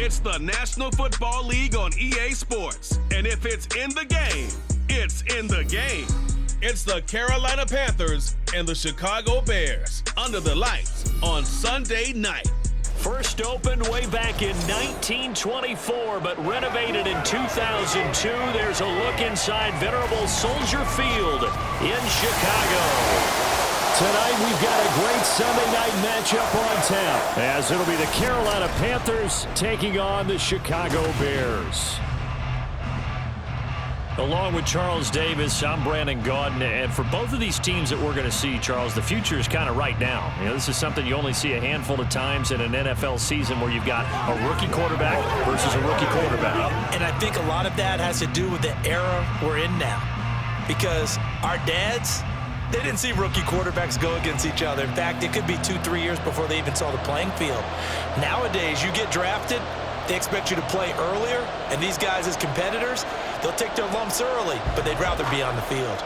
It's the National Football League on EA Sports. And if it's in the game, it's in the game. It's the Carolina Panthers and the Chicago Bears under the lights on Sunday night. First opened way back in 1924, but renovated in 2002. There's a look inside venerable Soldier Field in Chicago. Tonight we've got a great Sunday night matchup on tap, as it'll be the Carolina Panthers taking on the Chicago Bears. Along with Charles Davis, I'm Brandon Gaudin, and for both of these teams that we're going to see, Charles, the future is kind of right now. You know, this is something you only see a handful of times in an NFL season where you've got a rookie quarterback versus a rookie quarterback. And I think a lot of that has to do with the era we're in now, because our dads, they didn't see rookie quarterbacks go against each other. In fact, it could be 2-3 years before they even saw the playing field. Nowadays, you get drafted, they expect you to play earlier, and these guys as competitors, they'll take their lumps early, but they'd rather be on the field.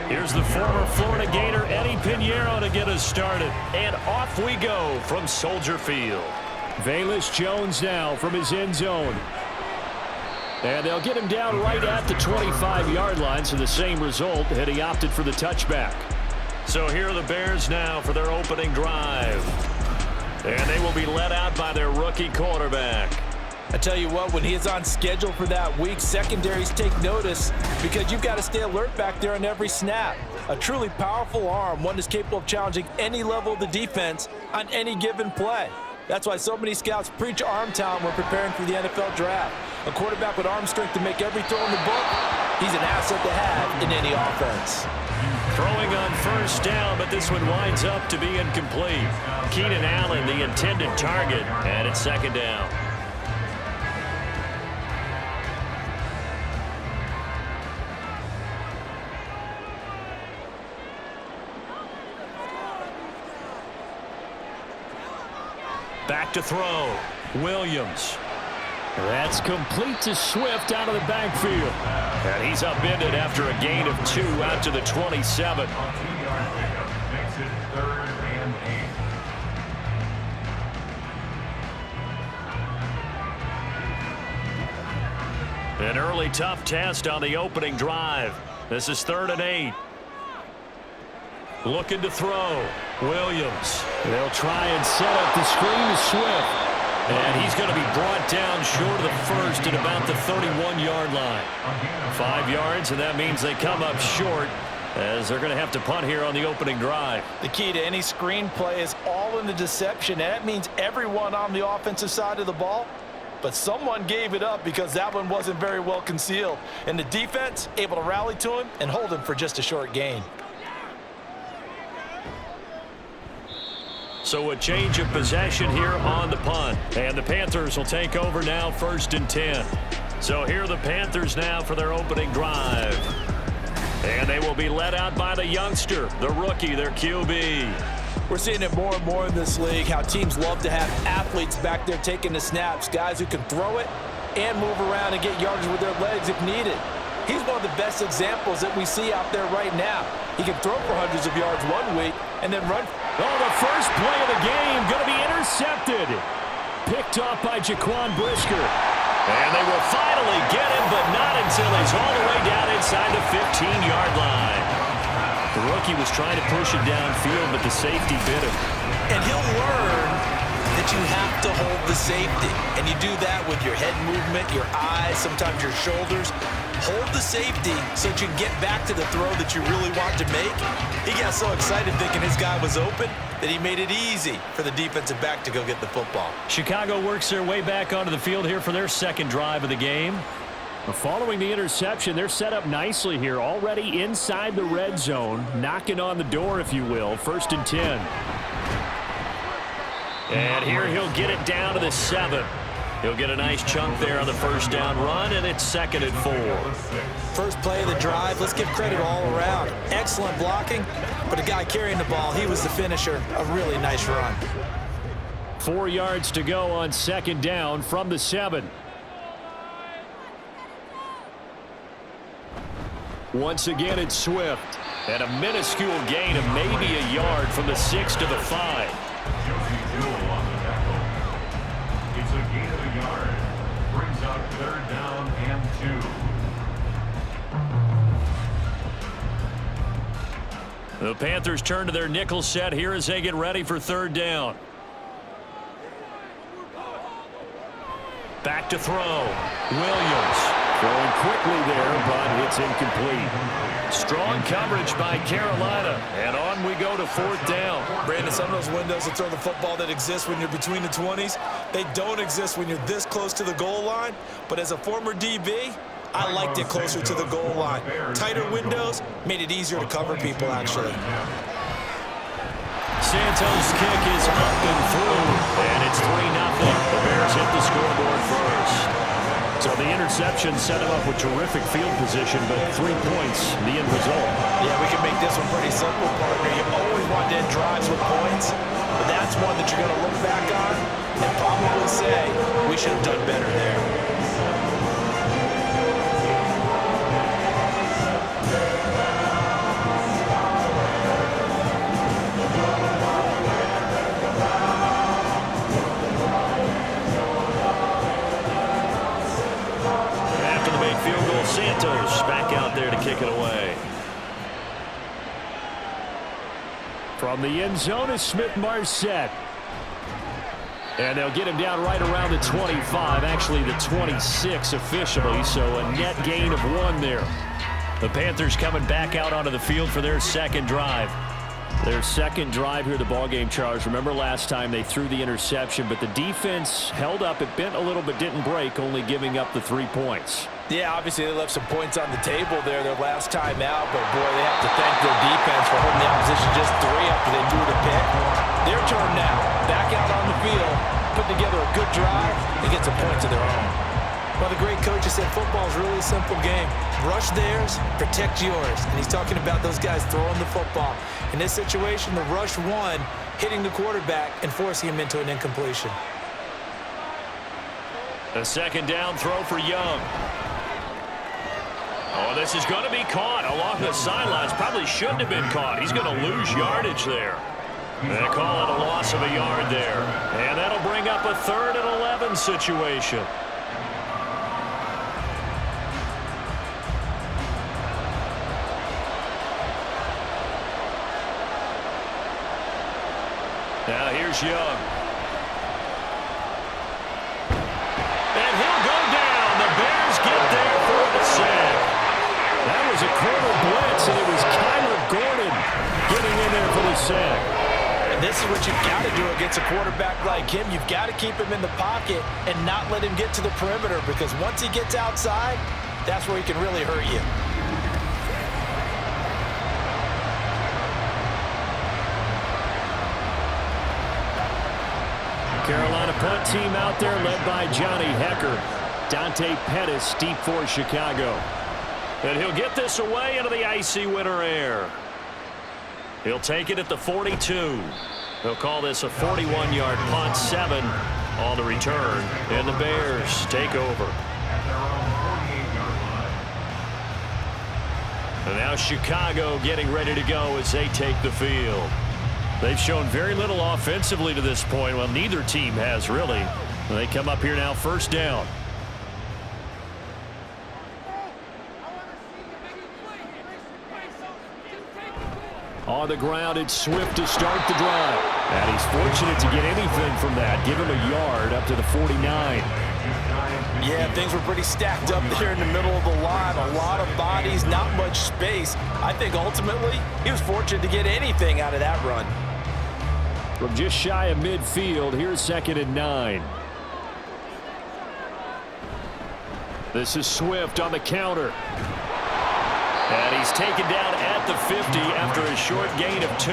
Here's the former Florida Gator, Eddie Pinheiro, to get us started. And off we go from Soldier Field. Velus Jones now from his end zone. And they'll get him down right at the 25-yard line, so the same result had he opted for the touchback. So here are the Bears now for their opening drive. And they will be led out by their rookie quarterback. I tell you what, when he is on schedule for that week, secondaries take notice because you've got to stay alert back there on every snap. A truly powerful arm, one that's capable of challenging any level of the defense on any given play. That's why so many scouts preach arm talent when preparing for the NFL draft. A quarterback with arm strength to make every throw in the book, he's an asset to have in any offense. Throwing on first down, but this one winds up to be incomplete. Keenan Allen, the intended target, and it's second down. Back to throw. Williams. That's complete to Swift out of the backfield. And he's upended after a gain of 2 out to the 27. An early tough test on the opening drive. This is 3rd and 8. Looking to throw. Williams. They'll try and set up the screen to Swift. And he's going to be brought down short of the first at about the 31-yard line. 5 yards, and that means they come up short as they're going to have to punt here on the opening drive. The key to any screen play is all in the deception, and that means everyone on the offensive side of the ball. But someone gave it up because that one wasn't very well concealed. And the defense able to rally to him and hold him for just a short gain. So a change of possession here on the punt. And the Panthers will take over now, 1st and 10. So here are the Panthers now for their opening drive. And they will be led out by the youngster, the rookie, their QB. We're seeing it more and more in this league, how teams love to have athletes back there taking the snaps, guys who can throw it and move around and get yardage with their legs if needed. He's one of the best examples that we see out there right now. He can throw for hundreds of yards one week and then run. Oh, the first play of the game going to be intercepted. Picked off by Jaquan Brisker. And they will finally get him, but not until he's all the way down inside the 15-yard line. The rookie was trying to push it downfield, but the safety bit him. And he'll learn that you have to hold the safety. And you do that with your head movement, your eyes, sometimes your shoulders. Hold the safety so that you can get back to the throw that you really want to make. He got so excited thinking his guy was open that he made it easy for the defensive back to go get the football. Chicago works their way back onto the field here for their second drive of the game. Following the interception, they're set up nicely here, already inside the red zone, knocking on the door, if you will, 1st and 10. And here he'll get it down to the 7. He'll get a nice chunk there on the first down run, and it's 2nd and 4. First play of the drive, let's give credit all around. Excellent blocking, but the guy carrying the ball, he was the finisher. A really nice run. 4 yards to go on 2nd down from the 7. Once again, it's Swift. And a minuscule gain of maybe a yard from the 6 to the 5. It's a gain of a yard. Brings up 3rd down and 2. The Panthers turn to their nickel set here as they get ready for 3rd down. Back to throw. Williams throwing quickly there, but it's incomplete. Strong coverage by Carolina, and on we go to 4th down. Brandon, some of those windows to throw the football that exist when you're between the 20s, they don't exist when you're this close to the goal line. But as a former DB, I liked it closer to the goal line. Tighter windows made it easier to cover people, actually. Santos' kick is up and through, and it's 3-0. The Bears hit the scoreboard first. So the interception set him up with terrific field position, but 3 points, the end result. Yeah, we can make this one pretty simple, partner. You always want to end drives with points, but that's one that you're going to look back on and probably say, we should have done better there. Santos back out there to kick it away. From the end zone is Smith-Marset. And they'll get him down right around the 25, actually the 26 officially, so a net gain of 1 there. The Panthers coming back out onto the field for their 2nd drive. Their 2nd drive here, the ballgame, Charles. Remember last time they threw the interception, but the defense held up. It bent a little but didn't break, only giving up the 3 points. Yeah, obviously they left some points on the table there their last time out, but boy, they have to thank their defense for holding the opposition just 3 after they threw the pick. Their turn now, back out on the field, put together a good drive, and get some points of their own. Well, the great coach has said football is really a simple game. Rush theirs, protect yours. And he's talking about those guys throwing the football. In this situation, the rush won, hitting the quarterback and forcing him into an incompletion. A 2nd down throw for Young. Oh, this is going to be caught along the sidelines. Probably shouldn't have been caught. He's going to lose yardage there. They call it a loss of a yard there. And that'll bring up a 3rd and 11 situation. Now here's Young. And he'll go down. The Bears get there for the sack. That was a quarter blitz, and it was Kyler Gordon getting in there for the sack. And this is what you've got to do against a quarterback like him. You've got to keep him in the pocket and not let him get to the perimeter, because once he gets outside, that's where he can really hurt you. Carolina punt team out there led by Johnny Hecker. Dante Pettis deep for Chicago. And he'll get this away into the icy winter air. He'll take it at the 42. He'll call this a 41-yard punt, 7 on the return. And the Bears take over. And now Chicago getting ready to go as they take the field. They've shown very little offensively to this point. Well, neither team has, really. They come up here now, 1st down. On the ground, it's Swift to start the drive. And he's fortunate to get anything from that. Give him a yard up to the 49. Yeah, things were pretty stacked up there in the middle of the line. A lot of bodies, not much space. I think ultimately he was fortunate to get anything out of that run. From just shy of midfield, here's 2nd and 9. This is Swift on the counter. And he's taken down at the 50 after a short gain of 2.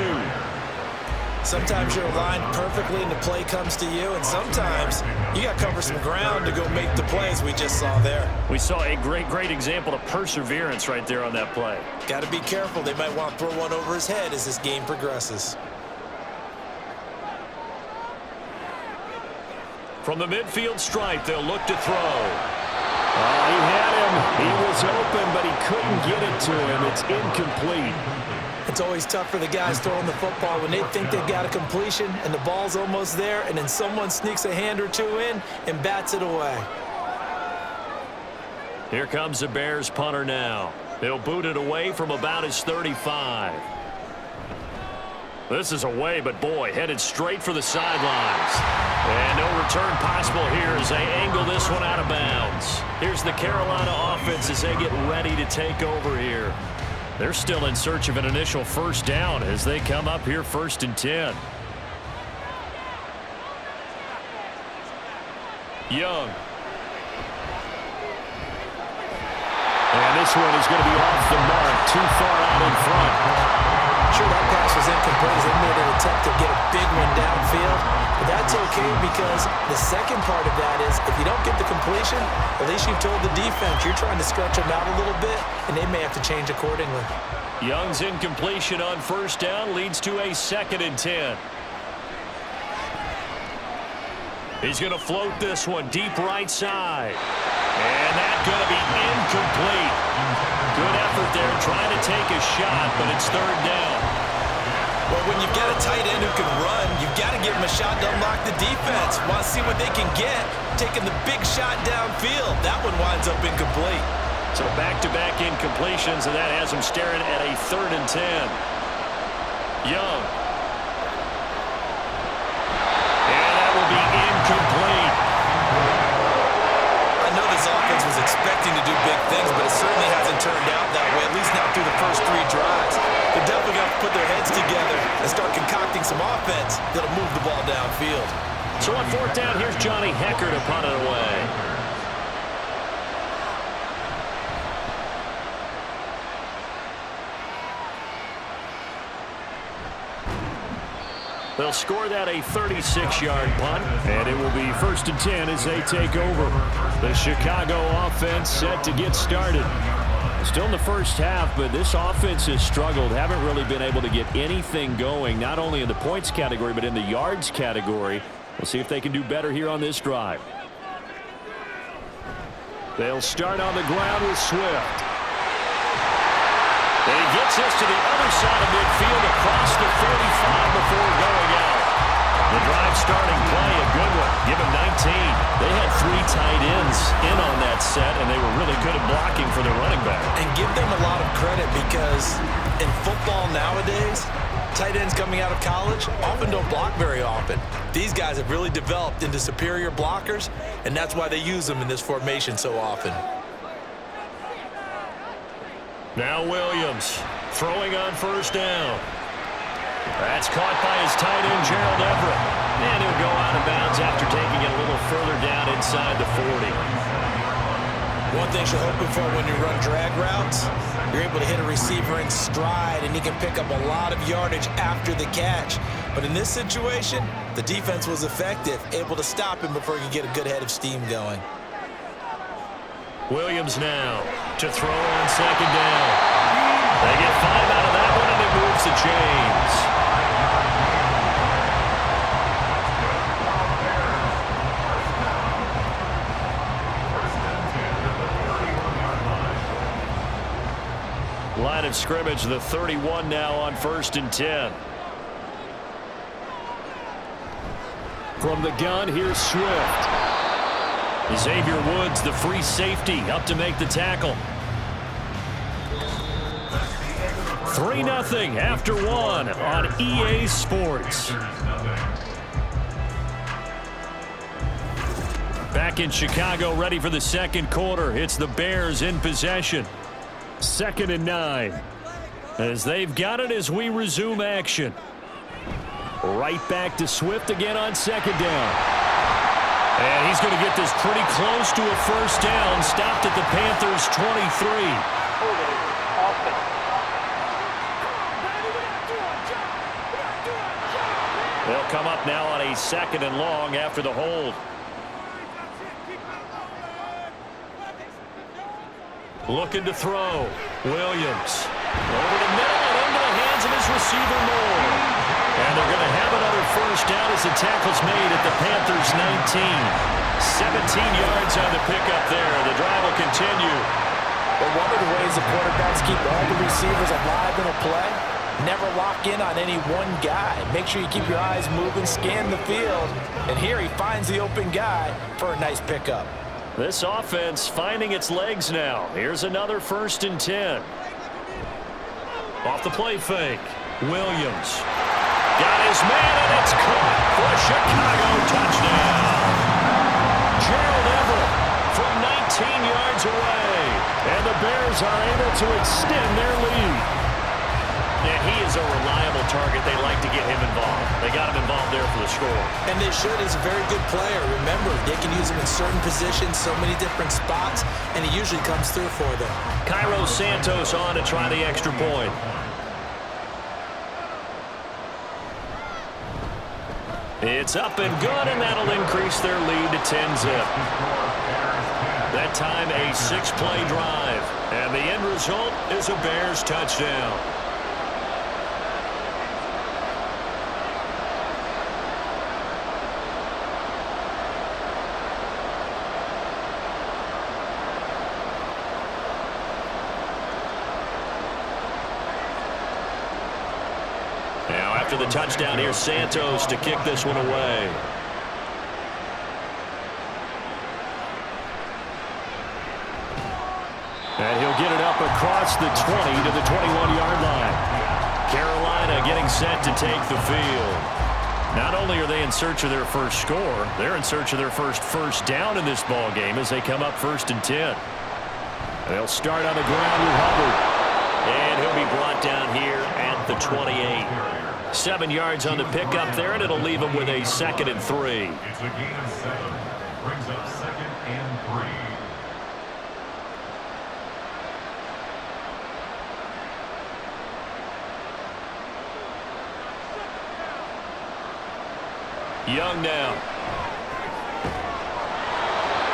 Sometimes you're aligned perfectly and the play comes to you, and sometimes you got to cover some ground to go make the plays we just saw there. We saw a great example of perseverance right there on that play. Got to be careful. They might want to throw one over his head as this game progresses. From the midfield stripe, they'll look to throw. He had him. He was open, but he couldn't get it to him. It's incomplete. It's always tough for the guys throwing the football when they think they've got a completion and the ball's almost there, and then someone sneaks a hand or two in and bats it away. Here comes the Bears punter now. He'll boot it away from about his 35. This is away, but boy, headed straight for the sidelines. And no return possible here as they angle this one out of bounds. Here's the Carolina offense as they get ready to take over here. They're still in search of an initial first down as they come up here 1st and 10. Young. And this one is going to be off the mark, too far out in front. Sure, that pass was incomplete as they made an attempt to get a big one downfield. But that's okay because the second part of that is if you don't get the completion, at least you've told the defense you're trying to stretch them out a little bit, and they may have to change accordingly. Young's incompletion on first down leads to a 2nd and 10. He's going to float this one deep right side. And that's going to be incomplete. Good effort there trying to take a shot, but it's 3rd down. Well, when you've got a tight end who can run, you've got to give him a shot to unlock the defense. Want to see what they can get. Taking the big shot downfield. That one winds up incomplete. So back-to-back incompletions, and that has him staring at a 3rd and 10. Young. And that will be incomplete. I know this offense was expecting to do big things, but it certainly hasn't turned out that way, at least not through the first 3 drives. They're definitely going to put their heads together and start concocting some offense that'll move the ball downfield. So on 4th down, here's Johnny Hecker to punt it away. They'll score that a 36-yard punt, and it will be 1st and 10 as they take over. The Chicago offense set to get started. Still in the first half, but this offense has struggled. Haven't really been able to get anything going, not only in the points category, but in the yards category. We'll see if they can do better here on this drive. They'll start on the ground with Swift. And he gets this to the other side of midfield across the 45 before going out. The drive starting play, a good one. Give him 19. They had 3 tight ends in on that set, and they were really good at blocking for their running back. And give them a lot of credit because in football nowadays, tight ends coming out of college often don't block very often. These guys have really developed into superior blockers, and that's why they use them in this formation so often. Now Williams throwing on first down. That's caught by his tight end, Gerald Everett. And he'll go out of bounds after taking it a little further down inside the 40. One thing you're hoping for when you run drag routes, you're able to hit a receiver in stride, and he can pick up a lot of yardage after the catch. But in this situation, the defense was effective, able to stop him before he could get a good head of steam going. Williams now to throw on 2nd down. They get 5 out of that one, and it moves the chains. Line of scrimmage, the 31 now on 1st and 10. From the gun, here's Swift. Xavier Woods, the free safety, up to make the tackle. 3-0 after 1 on EA Sports. Back in Chicago, ready for the 2nd quarter. It's the Bears in possession. 2nd and 9. As they've got it as we resume action. Right back to Swift again on 2nd down. And he's going to get this pretty close to a first down. Stopped at the Panthers' 23. They'll come up now on a 2nd and long after the hold. Looking to throw. Williams. Over the middle and into the hands of his receiver, Moore. And they're going to have another first down as the tackle's made at the Panthers' 19. 17 yards on the pickup there. The drive will continue. But one of the ways the quarterbacks keep all the receivers alive in a play, never lock in on any one guy. Make sure you keep your eyes moving, scan the field. And here he finds the open guy for a nice pickup. This offense finding its legs now. Here's another 1st and 10. Off the play fake. Williams. Got his man, and it's caught for Chicago. Touchdown. Gerald Everett from 19 yards away. And the Bears are able to extend their lead. Yeah, he is a reliable target. They like to get him involved. They got him involved there for the score. And they should. He's a very good player. Remember, they can use him in certain positions, so many different spots, and he usually comes through for them. Cairo Santos on to try the extra point. It's up and good, and that'll increase their lead to 10-zip. That time a 6-play drive. And the end result is a Bears touchdown. Now after the touchdown, here's Santos to kick this one away. And he'll get it up across the 20 to the 21-yard line. Carolina getting set to take the field. Not only are they in search of their first score, they're in search of their first down in this ball game as they come up 1st and 10. They'll start on the ground with Hubbard. And he'll be brought down here at the 28. 7 yards on the pickup there, and it'll leave him with a 2nd and 3. It's a gain of 7. Brings up 2nd and 3. Young now.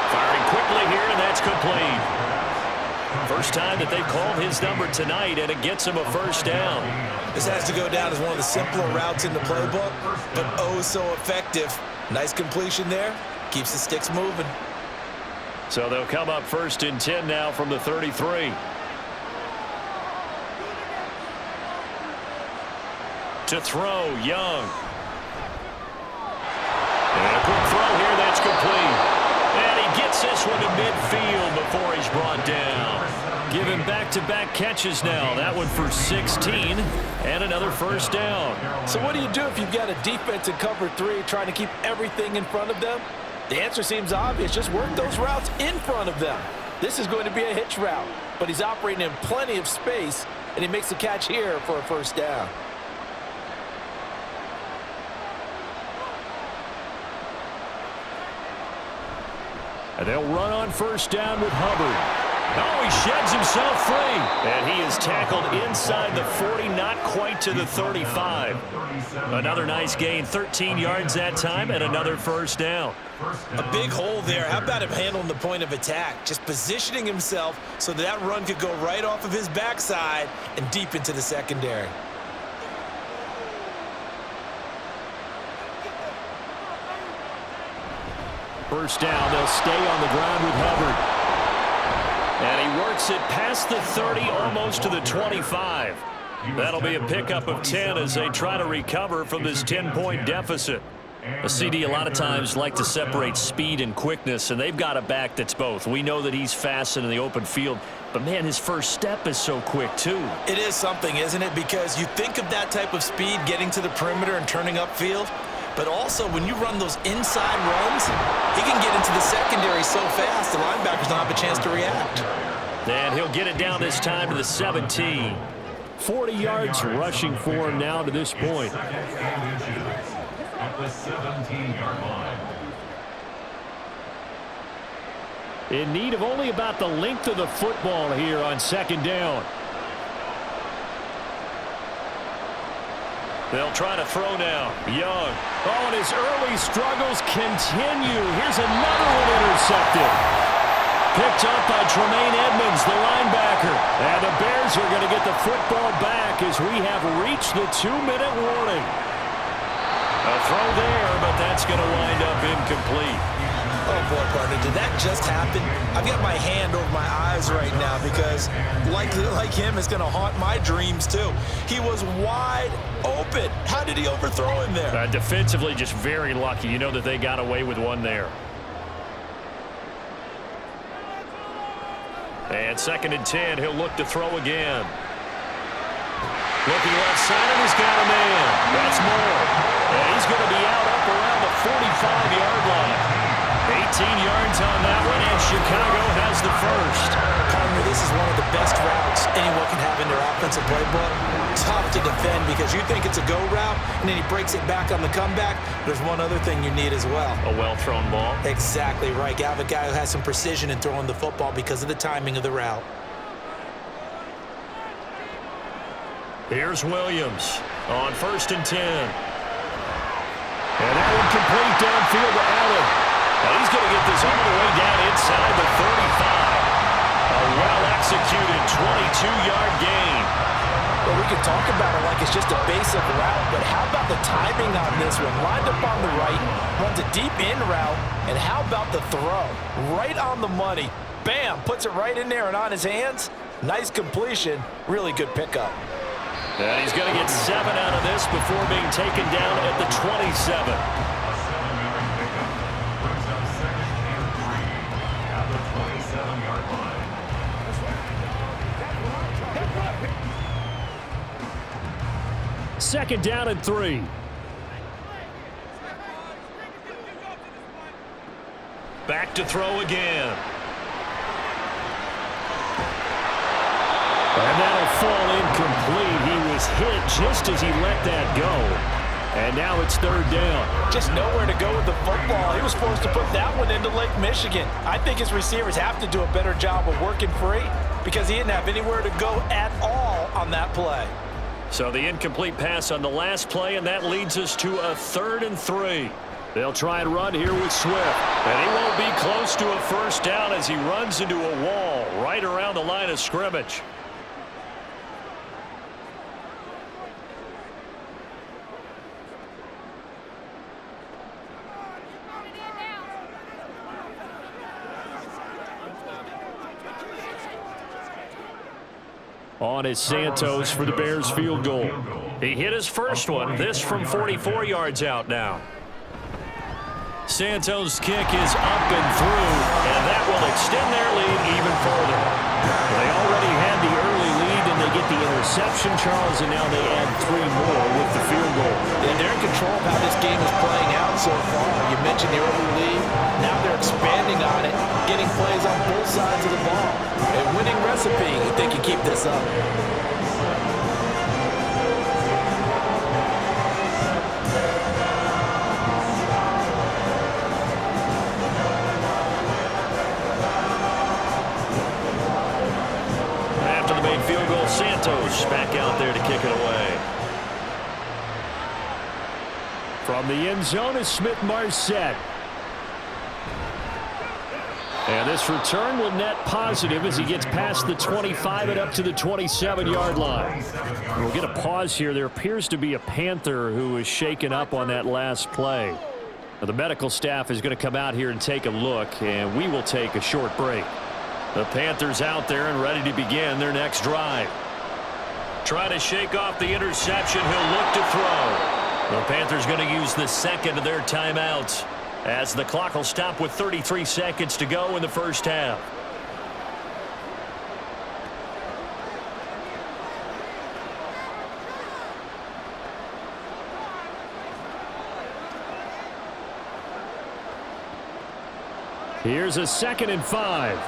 Firing quickly here, and that's complete. First time that they've called his number tonight, and it gets him a first down. This has to go down as one of the simpler routes in the playbook, but oh so effective. Nice completion there. Keeps the sticks moving. So they'll come up 1st and 10 now from the 33. To throw, Young. And a quick throw here, that's complete. And he gets this one to midfield before he's brought down. Given back-to-back catches now. That one for 16 and another first down. So what do you do if you've got a defense in cover 3 trying to keep everything in front of them? The answer seems obvious. Just work those routes in front of them. This is going to be a hitch route, but he's operating in plenty of space, and he makes the catch here for a first down. And they'll run on first down with Hubbard. Oh, he sheds himself free. And he is tackled inside the 40, not quite to the 35. Another nice gain, 13 yards that time, and another first down. A big hole there. How about him handling the point of attack? Just positioning himself so that run could go right off of his backside and deep into the secondary. First down, they'll stay on the ground with Hubbard. And he works it past the 30, almost to the 25. That'll be a pickup of 10 as they try to recover from this 10-point deficit. A CD a lot of times like to separate speed and quickness, and they've got a back that's both. We know that he's fast in the open field, but man, his first step is so quick too. It is something, isn't it? Because you think of that type of speed getting to the perimeter and turning upfield, but also when you run those inside runs, he can get into the secondary so fast the linebackers don't have a chance to react. And he'll get it down this time to the 17. 40 yards rushing for him now to this point. At the 17-yard line. In need of only about the length of the football here on second down. They'll try to throw now. Young. Oh, and his early struggles continue. Here's another one intercepted. Picked up by Tremaine Edmonds, the linebacker. And the Bears are going to get the football back as we have reached the 2-minute warning. A throw there, but that's going to wind up incomplete. Oh, boy, partner, did that just happen? I've got my hand over my eyes right now because, like him, it's going to haunt my dreams, too. He was wide open. How did he overthrow him there? Defensively, just very lucky. You know that they got away with one there. And 2nd and 10, he'll look to throw again. Looking left side, and he's got a man. That's more. And he's going to be out up around the 45-yard line. 18 yards on that one, and Chicago has the first. Partner, this is one of the best routes anyone can have in their offensive playbook. Tough to defend because you think it's a go route, and then he breaks it back on the comeback. There's one other thing you need as well. A well-thrown ball. Exactly right. You have a guy who has some precision in throwing the football because of the timing of the route. Here's Williams on 1st and 10. And that one complete downfield to Allen. And he's going to get this all the way down inside the 35. A well-executed 22-yard gain. Well, we can talk about it like it's just a basic route, but how about the timing on this one? Lined up on the right, runs a deep in route, and how about the throw? Right on the money. Bam, puts it right in there and on his hands. Nice completion, really good pickup. And he's going to get 7 out of this before being taken down at the 27. Second down and 3. Back to throw again. And that'll fall incomplete. He was hit just as he let that go. And now it's 3rd down. Just nowhere to go with the football. He was forced to put that one into Lake Michigan. I think his receivers have to do a better job of working free because he didn't have anywhere to go at all on that play. So the incomplete pass on the last play, and that leads us to a 3rd and 3. They'll try and run here with Swift. And he won't be close to a first down as he runs into a wall right around the line of scrimmage. On is Santos for the Bears field goal. He hit his first one. This from 44 yards out now. Santos' kick is up and through, and that will extend their lead even further. They already had the early lead, and they get the interception, Charles, and now they add 3 more with the field goal. And they're in control of how this game is playing out so far. You mentioned the early lead. Now they're expanding on it, getting plays on both sides of the ball. A winning recipe if they can keep this up. After the main field goal, Santos back out there to kick it away. From the end zone is Smith-Marset. And this return will net positive as he gets past the 25 and up to the 27-yard line. We'll get a pause here. There appears to be a Panther who is shaken up on that last play. Now, the medical staff is going to come out here and take a look, and we will take a short break. The Panthers out there and ready to begin their next drive. Trying to shake off the interception. He'll look to throw. The Panthers going to use the second of their timeouts, as the clock will stop with 33 seconds to go in the first half. Here's a 2nd and 5.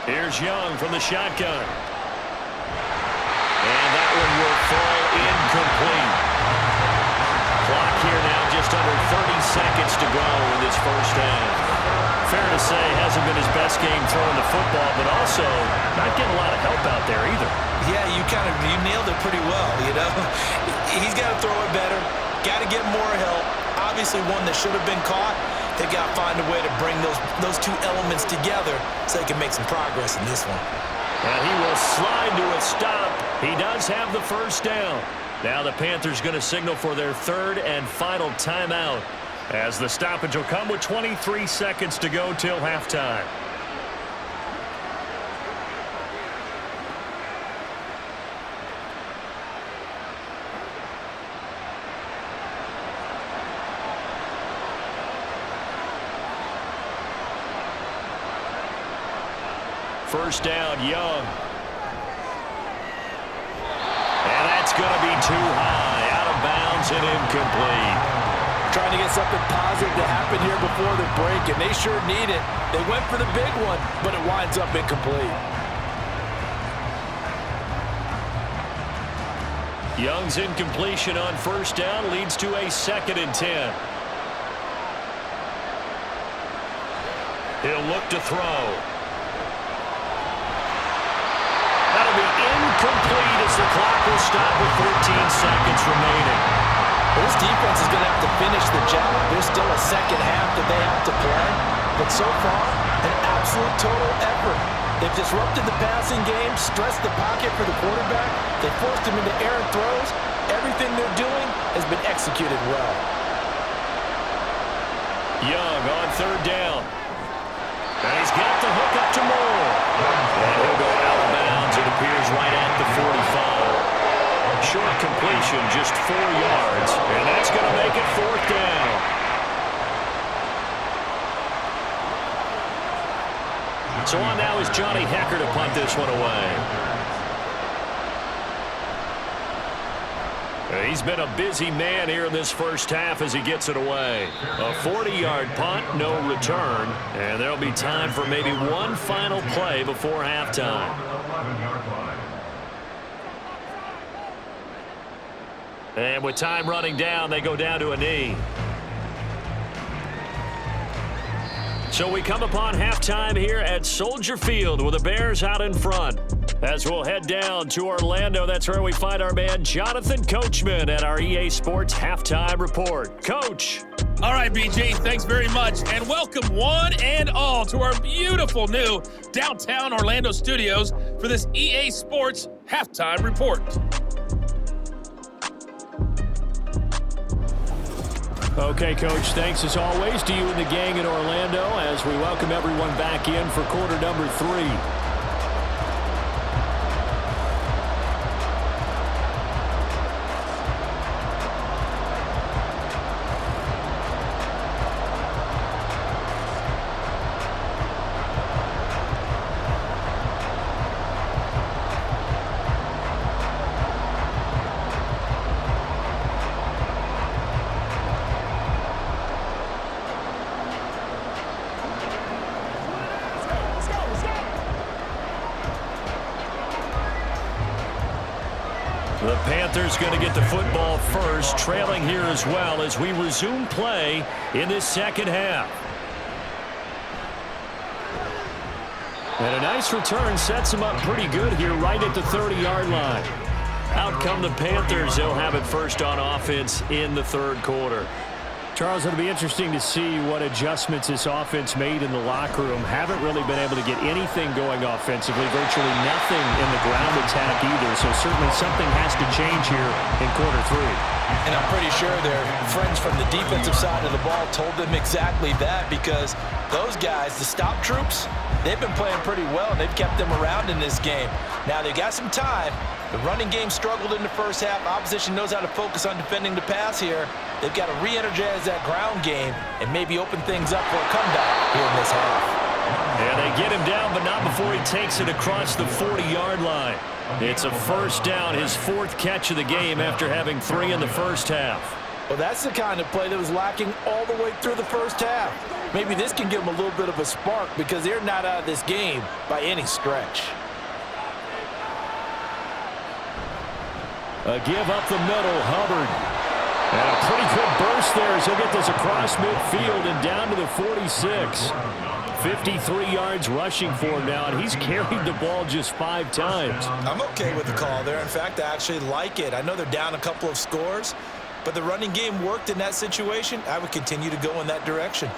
Here's Young from the shotgun. And that one will fall incomplete. Clock here now, just under 30 seconds to go in this first half. fair to say, hasn't been his best game throwing the football, but also not getting a lot of help out there either. Yeah, you nailed it pretty well, you know. He's got to throw it better, got to get more help. Obviously one that should have been caught. They got to find a way to bring those two elements together so they can make some progress in this one. And he will slide to a stop. He does have the first down. Now the Panthers going to signal for their third and final timeout, as the stoppage will come with 23 seconds to go till halftime. First down, Young. And that's going to be too high, out of bounds and incomplete. Trying to get something positive to happen here before the break, and they sure need it. They went for the big one, but it winds up incomplete. Young's incompletion on first down leads to a 2nd and 10. He'll look to throw. That'll be incomplete as the clock will stop with 14 seconds remaining. This defense is going to have to finish the job. There's still a second half that they have to play. But so far, an absolute total effort. They've disrupted the passing game, stressed the pocket for the quarterback. They forced him into errant throws. Everything they're doing has been executed well. Young on third down. And he's got the hook up to Moore. And he'll go out of bounds. It appears right at the 45. Short completion, just 4 yards. And that's going to make it 4th down. So on now is Johnny Hecker to punt this one away. He's been a busy man here in this first half as he gets it away. A 40-yard punt, no return. And there'll be time for maybe one final play before halftime. And with time running down, they go down to a knee. So we come upon halftime here at Soldier Field with the Bears out in front. As we'll head down to Orlando, that's where we find our man Jonathan Coachman at our EA Sports Halftime Report. Coach. All right, BJ, thanks very much. And welcome one and all to our beautiful new downtown Orlando studios for this EA Sports Halftime Report. Okay, Coach, thanks as always to you and the gang in Orlando as we welcome everyone back in for quarter number 3. The Panthers going to get the football first, trailing here as well as we resume play in this second half. And a nice return sets them up pretty good here right at the 30-yard line. Out come the Panthers. They'll have it first on offense in the third quarter. Charles, it'll be interesting to see what adjustments this offense made in the locker room. Haven't really been able to get anything going offensively, virtually nothing in the ground attack either. So certainly something has to change here in quarter 3. And I'm pretty sure their friends from the defensive side of the ball told them exactly that, because those guys, the stop troops, they've been playing pretty well, and they've kept them around in this game. Now they've got some time. The running game struggled in the first half. Opposition knows how to focus on defending the pass here. They've got to re-energize that ground game and maybe open things up for a comeback here in this half. And they get him down, but not before he takes it across the 40-yard line. It's a first down, his 4th catch of the game after having 3 in the first half. Well, that's the kind of play that was lacking all the way through the first half. Maybe this can give them a little bit of a spark because they're not out of this game by any stretch. A give up the middle, Hubbard. And a pretty good burst there as he'll get this across midfield and down to the 46. 53 yards rushing for him now, and he's carried the ball just 5 times. I'm okay with the call there. In fact, I actually like it. I know they're down a couple of scores, but the running game worked in that situation. I would continue to go in that direction.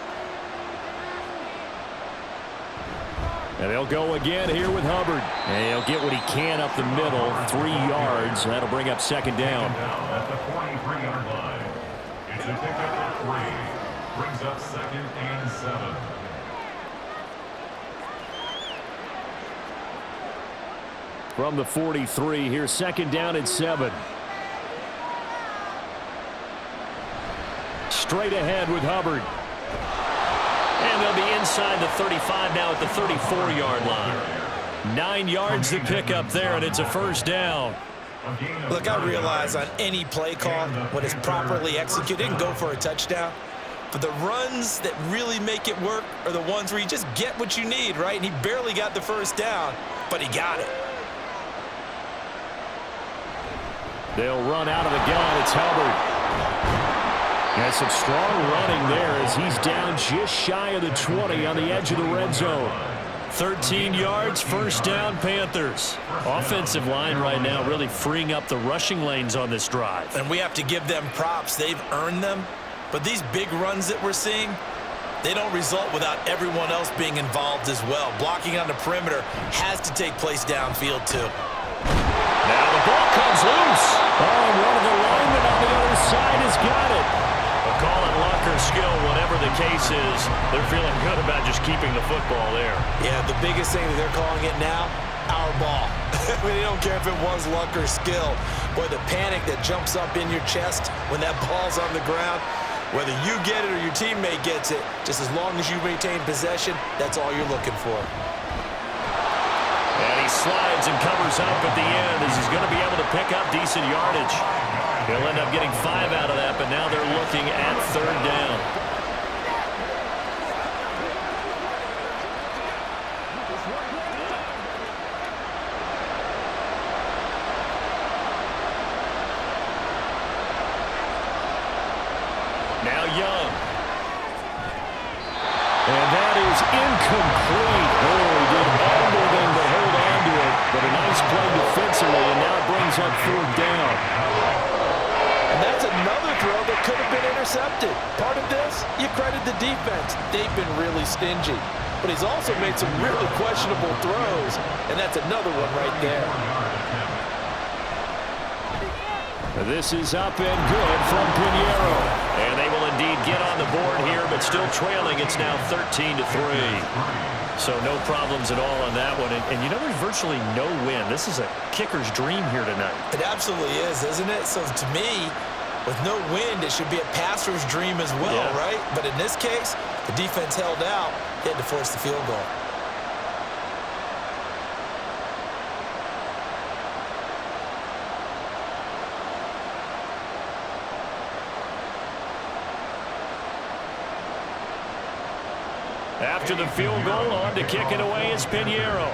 And they'll go again here with Hubbard. And he'll get what he can up the middle, 3 yards. That'll bring up second down. At the 43-yard line. It's a pickup of 3. Brings up 2nd and 7. From the 43, here's second down and 7. Straight ahead with Hubbard. And they'll be inside the 35 now at the 34-yard line. 9 yards to pick up there, and it's a first down. Look, I realize on any play call, when it's properly executed, it can go for a touchdown. But the runs that really make it work are the ones where you just get what you need, right? And he barely got the first down, but he got it. They'll run out of the gun. It's Hubbard. And some strong running there as he's down just shy of the 20 on the edge of the red zone. 13 yards, first down, Panthers. Offensive line right now really freeing up the rushing lanes on this drive. And we have to give them props. They've earned them. But these big runs that we're seeing, they don't result without everyone else being involved as well. Blocking on the perimeter has to take place downfield too. Now the ball comes loose. Oh, one of the linemen on the other side has got it. Call it luck or skill, whatever the case is, they're feeling good about just keeping the football there. Yeah, the biggest thing that they're calling it now, our ball. They don't care if it was luck or skill. Boy, the panic that jumps up in your chest when that ball's on the ground, whether you get it or your teammate gets it, just as long as you maintain possession, that's all you're looking for. And he slides and covers up at the end as he's going to be able to pick up decent yardage. He'll end up getting 5 out of that, but now they're looking at third down. Now Young. And that is incomplete. Oh, he did everything to hold on to it, but a nice play defensively, and now it brings up fourth down. And that's another throw that could have been intercepted. Part of this, you credit the defense. They've been really stingy. But he's also made some really questionable throws, and that's another one right there. This is up and good from Pinheiro. And they will indeed get on the board here, but still trailing. It's now 13-3. So no problems at all on that one. And you know, there's virtually no win. This is a kicker's dream here tonight. It absolutely is, isn't it? So to me, with no wind, it should be a passer's dream as well, yeah. Right? But in this case, the defense held out. They had to force the field goal. After the field goal, on to kick it away is Pinheiro.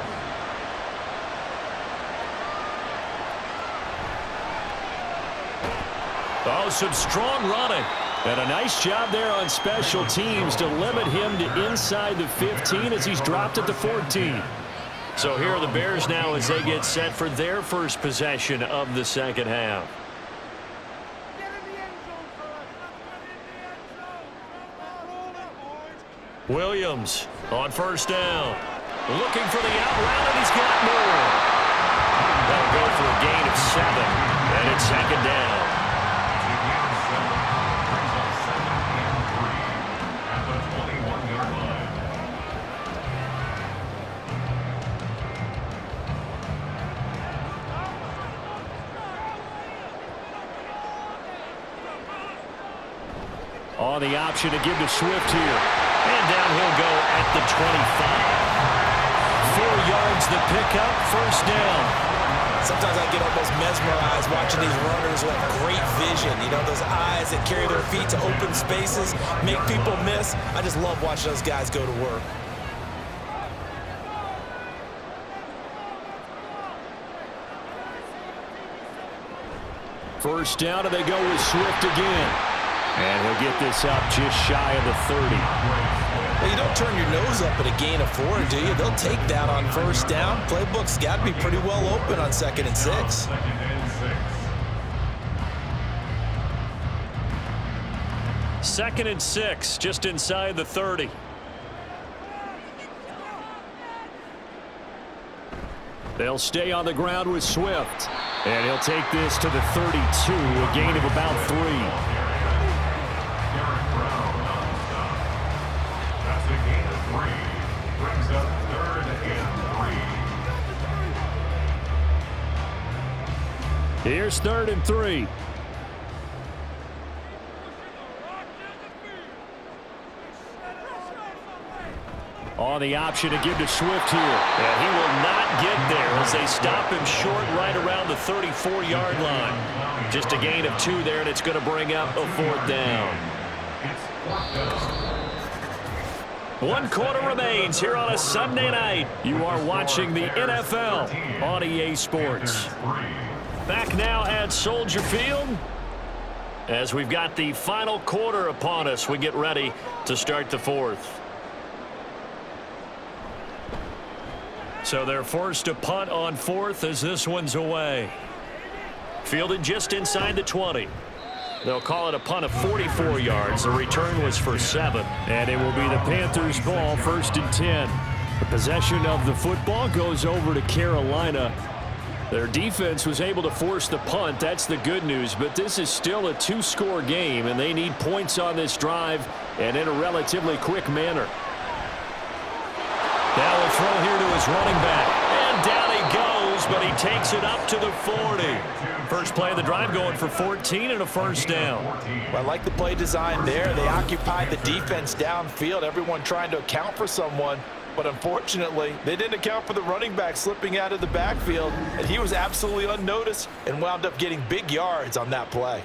Oh, some strong running. And a nice job there on special teams to limit him to inside the 15 as he's dropped at the 14. So here are the Bears now as they get set for their first possession of the second half. Williams on first down. Looking for the out route, and he's got more. That'll go for a gain of 7, and it's second down. At the 21-yard line. On the option to give to Swift here. And down he'll go at the 25. 4 yards the pickup, first down. Sometimes I get almost mesmerized watching these runners who have great vision. You know, those eyes that carry their feet to open spaces, make people miss. I just love watching those guys go to work. First down, and they go with Swift again. And he'll get this up just shy of the 30. Well, you don't turn your nose up at a gain of 4, do you? They'll take that on first down. Playbook's got to be pretty well open on 2nd and 6. Second and 6. 2nd and 6, just inside the 30. They'll stay on the ground with Swift. And he'll take this to the 32, a gain of about 3. That's a gain of 3. Brings up 3rd and 3. Here's 3rd and 3. On the option to give to Swift here. And he will not get there as they stop him short right around the 34-yard line. Just a gain of 2 there, and it's going to bring up a 4th down. 1 quarter remains here on a Sunday night. You are watching the NFL on EA Sports. Back now at Soldier Field as we've got the final quarter upon us. We get ready to start the 4th. So they're forced to punt on 4th as this one's away. Fielded just inside the 20. They'll call it a punt of 44 yards. The return was for 7. And it will be the Panthers' ball, 1st and 10. The possession of the football goes over to Carolina. Their defense was able to force the punt. That's the good news. But this is still a 2-score game, and they need points on this drive and in a relatively quick manner. Now will throw here to his running back. And down he goes, but he takes it up to the 40. First play of the drive going for 14 and a 1st down. Well, I like the play design there. They occupied the defense downfield, everyone trying to account for someone. But unfortunately, they didn't account for the running back slipping out of the backfield. And he was absolutely unnoticed and wound up getting big yards on that play.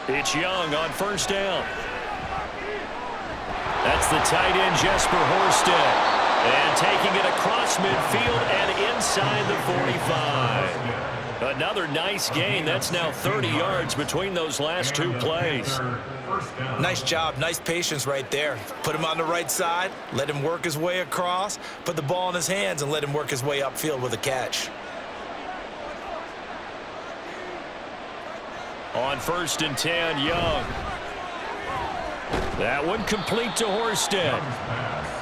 It's Young on 1st down. That's the tight end, Jesper Horsted. And taking it across midfield and inside the 45. Another nice gain. That's now 30 yards between those last 2 plays. Nice job, nice patience right there. Put him on the right side, let him work his way across, put the ball in his hands, and let him work his way upfield with a catch. On 1st and 10, Young. That one complete to Horsted.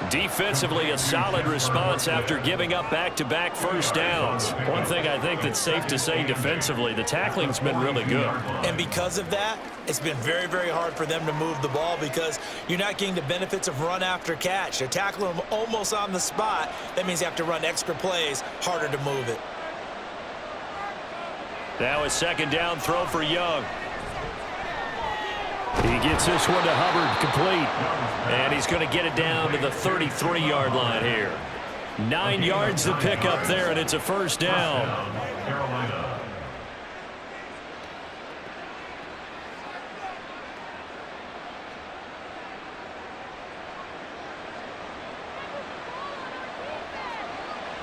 Defensively, a solid response after giving up back-to-back 1st downs. One thing I think that's safe to say defensively, the tackling's been really good. And because of that, it's been very, very hard for them to move the ball because you're not getting the benefits of run after catch. They're tackling them almost on the spot. That means you have to run extra plays, harder to move it. Now a 2nd down throw for Young. He gets this one to Hubbard, complete. And he's going to get it down to the 33-yard line here. 9 yards to pick up there, and it's a 1st down. Carolina.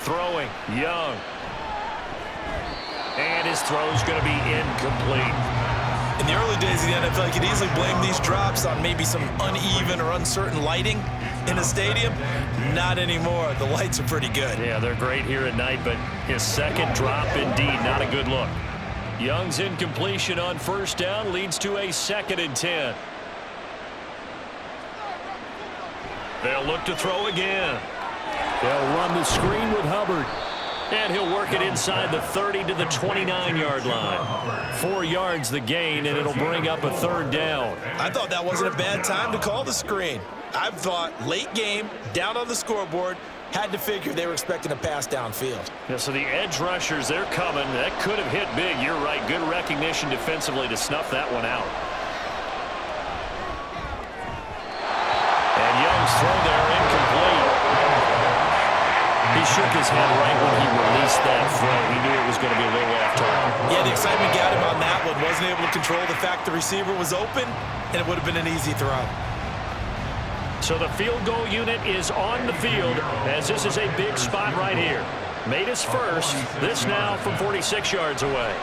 Throwing, Young. And his throw's going to be incomplete. In the early days of the NFL, you could easily blame these drops on maybe some uneven or uncertain lighting in the stadium. Not anymore. The lights are pretty good. Yeah, they're great here at night, but his 2nd drop, indeed, not a good look. Young's incompletion on 1st down leads to a 2nd and 10. They'll look to throw again. They'll run the screen with Hubbard. And he'll work it inside the 30 to the 29-yard line. 4 yards the gain, and it'll bring up a 3rd down. I thought that wasn't a bad time to call the screen. I thought late game, down on the scoreboard, had to figure they were expecting a pass downfield. Yeah, so the edge rushers, they're coming. That could have hit big. You're right. Good recognition defensively to snuff that one out. And Young's throw there, incomplete. He shook his head right when he released that throw. He knew it was going to be a little off target. Yeah, the excitement got him on that one. Wasn't able to control the fact the receiver was open, and it would have been an easy throw. So the field goal unit is on the field as this is a big spot right here. Made his first. This now from 46 yards away.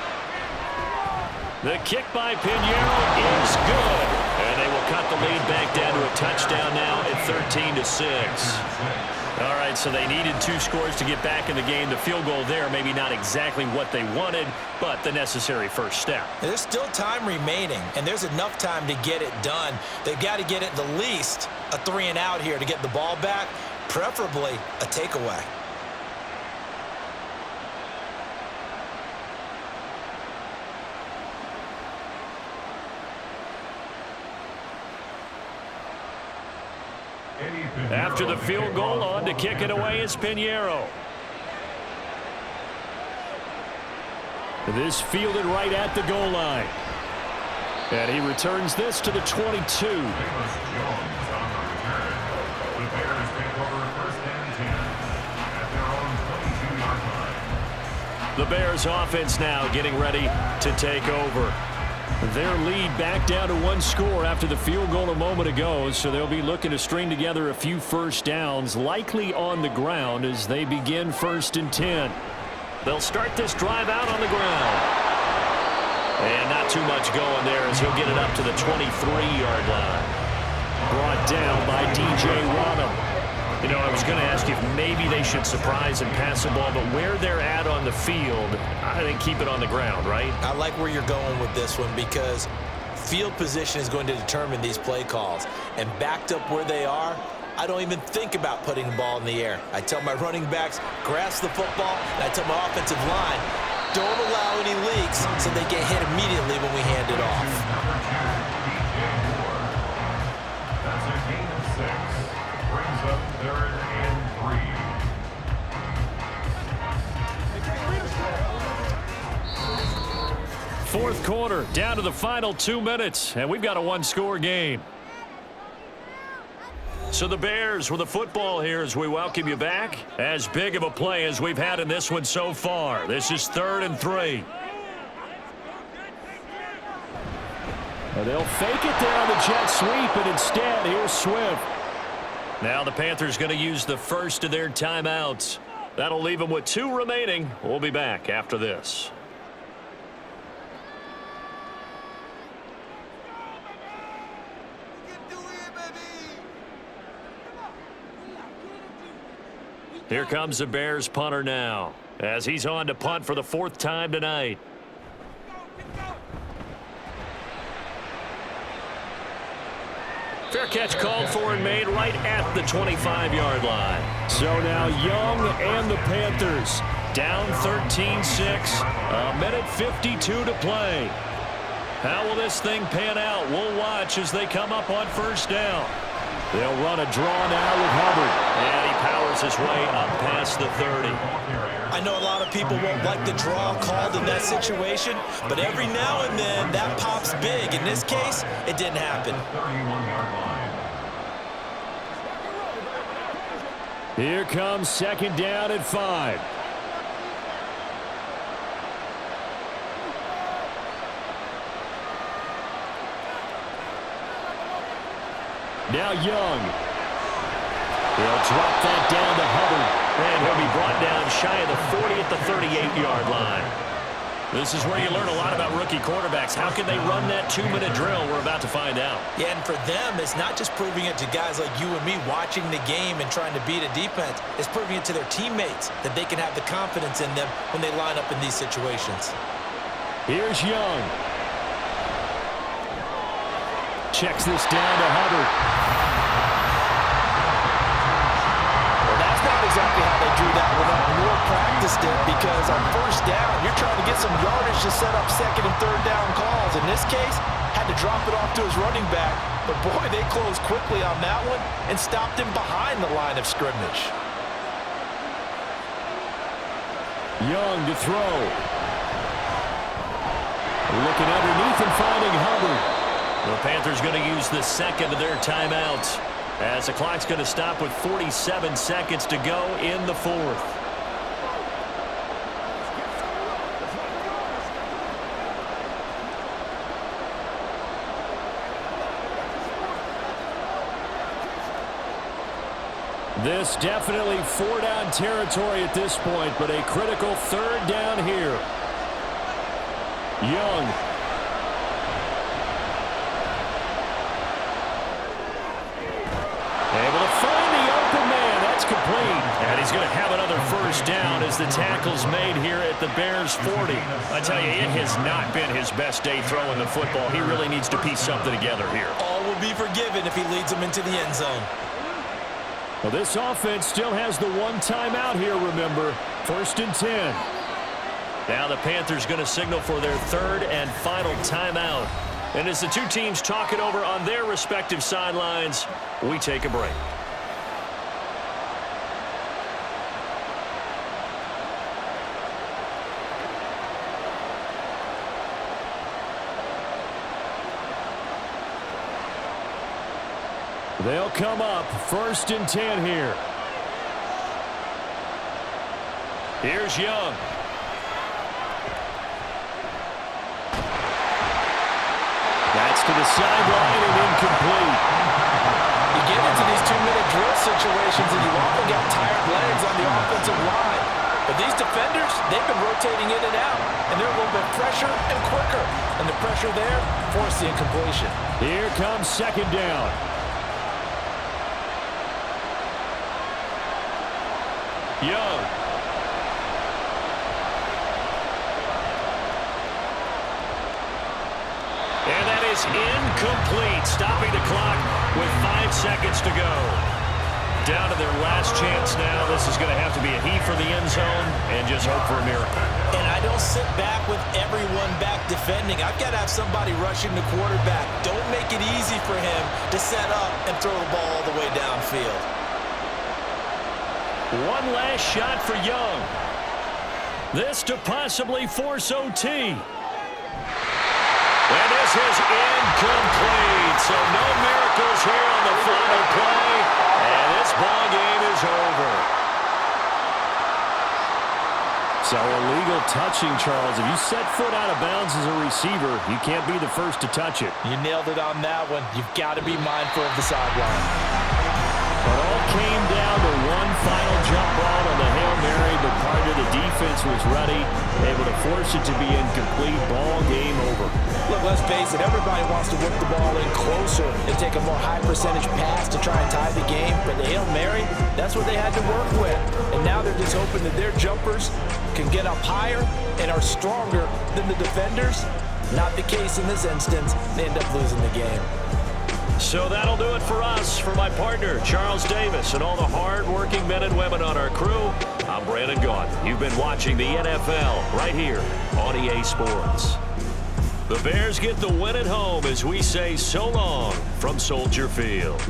The kick by Pinheiro is good. And they will cut the lead back down to a touchdown now at 13-6. All right, so they needed 2 scores to get back in the game. The field goal there, maybe not exactly what they wanted, but the necessary first step. There's still time remaining, and there's enough time to get it done. They've got to get it the least a 3-and-out here to get the ball back, preferably a takeaway. After the field goal, on to kick it away is Pinheiro. This fielded right at the goal line. And he returns this to the 22. The Bears offense now getting ready to take over. Their lead back down to 1 score after the field goal a moment ago, so they'll be looking to string together a few first downs, likely on the ground as they begin 1st and 10. They'll start this drive out on the ground. And not too much going there as he'll get it up to the 23-yard line. Brought down by D.J. Rodham. You know, I was going to ask you if maybe they should surprise and pass the ball, but where they're at on the field, I think keep it on the ground, right? I like where you're going with this one because field position is going to determine these play calls. And backed up where they are, I don't even think about putting the ball in the air. I tell my running backs, grasp the football, and I tell my offensive line, don't allow any leaks so they get hit immediately when we hand it off. That's a gain of 6. Brings up 3rd and 3. Fourth quarter, down to the final 2 minutes, and we've got a 1-score game. So the Bears with the football here as we welcome you back. As big of a play as we've had in this one so far. This is 3rd and 3. And they'll fake it there on the jet sweep, and instead, here's Swift. Now the Panthers going to use the first of their timeouts. That'll leave them with 2 remaining. We'll be back after this. Here comes the Bears punter now as he's on to punt for the 4th time tonight. Fair catch called for and made right at the 25-yard line. So now Young and the Panthers down 13-6. A minute 52 to play. How will this thing pan out? We'll watch as they come up on 1st down. They'll run a draw now with Hubbard. And he powers his way up past the 30. I know a lot of people won't like the draw called in that situation, but every now and then that pops big. In this case, it didn't happen. Here comes 2nd down at 5. Now Young. He'll drop that down to Hubbard. And he'll be brought down shy of the 40 at the 38-yard line. This is where you learn a lot about rookie quarterbacks. How can they run that 2-minute drill? We're about to find out. Yeah, and for them, it's not just proving it to guys like you and me watching the game and trying to beat a defense. It's proving it to their teammates that they can have the confidence in them when they line up in these situations. Here's Young. Checks this down to Hubbard. Well, that's not exactly how they drew that one up, nor practiced it, because on 1st down, you're trying to get some yardage to set up 2nd and 3rd down calls. In this case, had to drop it off to his running back, but boy, they closed quickly on that one and stopped him behind the line of scrimmage. Young to throw. Looking underneath and finding Hubbard. The Panthers going to use the 2nd of their timeouts as the clock's going to stop with 47 seconds to go in the 4th. This definitely 4-down territory at this point, but a critical 3rd down here. Young. Able to find the open man. That's complete. And he's going to have another 1st down as the tackle's made here at the Bears' 40. I tell you, it has not been his best day throwing the football. He really needs to piece something together here. All will be forgiven if he leads them into the end zone. Well, this offense still has the 1 timeout here, remember. 1st and 10. Now the Panthers going to signal for their 3rd and final timeout. And as the two teams talk it over on their respective sidelines, we take a break. They'll come up 1st and 10 here. Here's Young. That's to the sideline and incomplete. You get into these 2-minute drill situations and you often got tired legs on the offensive line. But these defenders, they've been rotating in and out, and they're a little bit fresher and quicker. And the pressure there forced the incompletion. Here comes 2nd down. Young. And that is incomplete, stopping the clock with 5 seconds to go. Down to their last chance now. This is going to have to be a heave for the end zone and just hope for a miracle. And I don't sit back with everyone back defending. I've got to have somebody rushing the quarterback. Don't make it easy for him to set up and throw the ball all the way downfield. One last shot for Young. This to possibly force OT. And this is incomplete. So no miracles here on the final play. And this ball game is over. So illegal touching, Charles. If you set foot out of bounds as a receiver, you can't be the first to touch it. You nailed it on that one. You've got to be mindful of the sideline. It all came down to one final jump ball on the Hail Mary, but part of the defense was ready, able to force it to be incomplete. Ball game over. Look, let's face it, everybody wants to whip the ball in closer and take a more high percentage pass to try and tie the game, but the Hail Mary, that's what they had to work with. And now they're just hoping that their jumpers can get up higher and are stronger than the defenders. Not the case in this instance. They end up losing the game. So that'll do it for us. For my partner, Charles Davis, and all the hard-working men and women on our crew, I'm Brandon Gaudin. You've been watching the NFL right here on EA Sports. The Bears get the win at home as we say so long from Soldier Field.